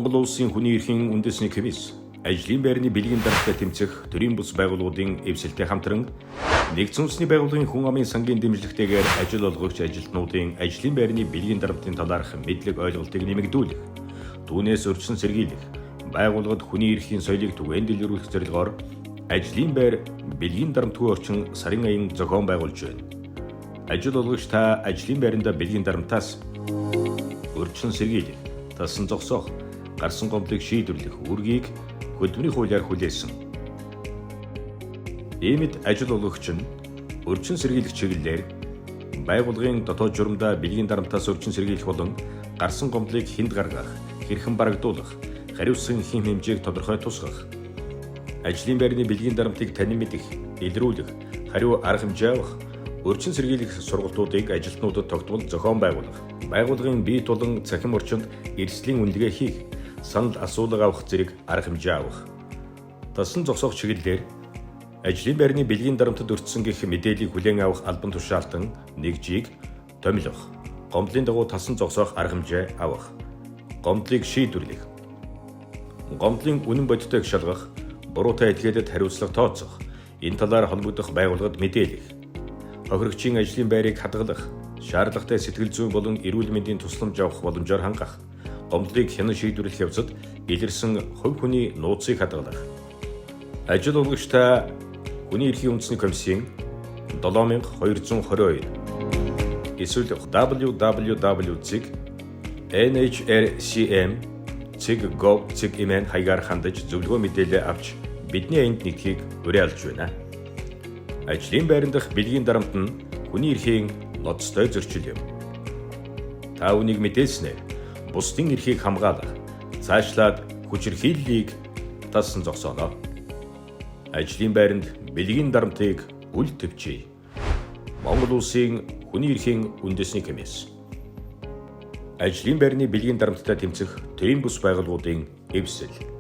Монгол улсын хүний эрхийн үндэсний комисс ажлын байрны бэлгийн дарамттай тэмцэх төрийн бус байгууллагуудын эвсэлтэй хамтран нэгдсэн үндэсний байгууллагын хүн амын сангийн дэмжлэгтэйгээр ажил олгогч ажилтнуудын ажлын байрны бэлгийн дарамтын талаарх мэдлэг ойлголтыг нэмэгдүүлэх, түүнээс өрчсөн сэргийлэх, байгууллагад хүний эрхийн соёлыг түгээн дэлгэрүүлэх зорилгоор ажлын байр бэлгийн дарамтгүй орчин сарын аян зохион байгуулж байна. Ажил олгогч та ажлын байранда бэлгийн дарамтаас өрчсөн сэргийлэх, тасан зогсоох, гарсан гомдлыг шийдвэрлэх үүргийг хөдөлмөрийн хуулиар хүлээсэн. Иймд ажил олгогч нь өрчин сэргийлэх чиглэлээр байгууллагын дотоод журамдаа бэлгийн дарамтаас өрчин сэргийлэх болон гарсан гомдлыг хэнд гаргах, хэрхэн барагдуулах, хариуцсан хэм хэмжээг тодорхой тусгах, ажлын байрны бэлгийн дарамтыг танин мэдэх, илрүүлэх, хариу арга хэмжээ авах, өрчин сэргийлэх сургалтуудыг ажилтнуудад тогтвол зохион байгуулах, байгууллагын бие тулан цахим орчинд эрсдлийн үнэлгээ хийх, санал асуулга авах зэрэг арга хэмжээ авах. Тасан зогсоох чиглэлээр ажлын байрны бэлгийн дарамтад өртсөн гэх мэдээллийг хүлээн авах албан тушаалтан нэгжийг томилох, гомдлын дагуу тасан зогсоох арга хэмжээ авах, гомдлыг шийдвэрлэх, гомдлын үнэн бодитойг шалгах, буруутай этгээдэд хариуцлага тооцох, энэ талаар холбогдох байгууллагад мэдээлэх, хохирогчийн ажлын байрыг хадгалах, шаардлагатай сэтгэл зүйн болон эрүүл мэндийн тусламж авах боломжоор хангах, гомдлыг хянан шийдвэрлэх явцад илэрсэн хувь хүний нууцыг хадгалах. Ажил олгогч та хүний эрхийн үндэсний комиссийн 7222 эсвэл www.nhrcm.gov.mn хаягаар хандаж зөвлөгөө мэдээлэл авч бидний энд нэгхийг уриалж байна. Ажлын байран дахь бэлгийн дарамт нь хүний эрхийн ноцтой зөрчил юм. Та үнийг мэдээснээр бусдын эрхийг хамгаалах, цаашлаад хүчирхийллийг тасан зогсооно. Ажлын байранд бэлгийн дарамтыг үл төвчье. Монгол улсын хүний эрхийн үндэсний комисс. Ажлын байрны бэлгийн дарамттай тэмцэх төрийн бус байгууллагуудын эвсэл.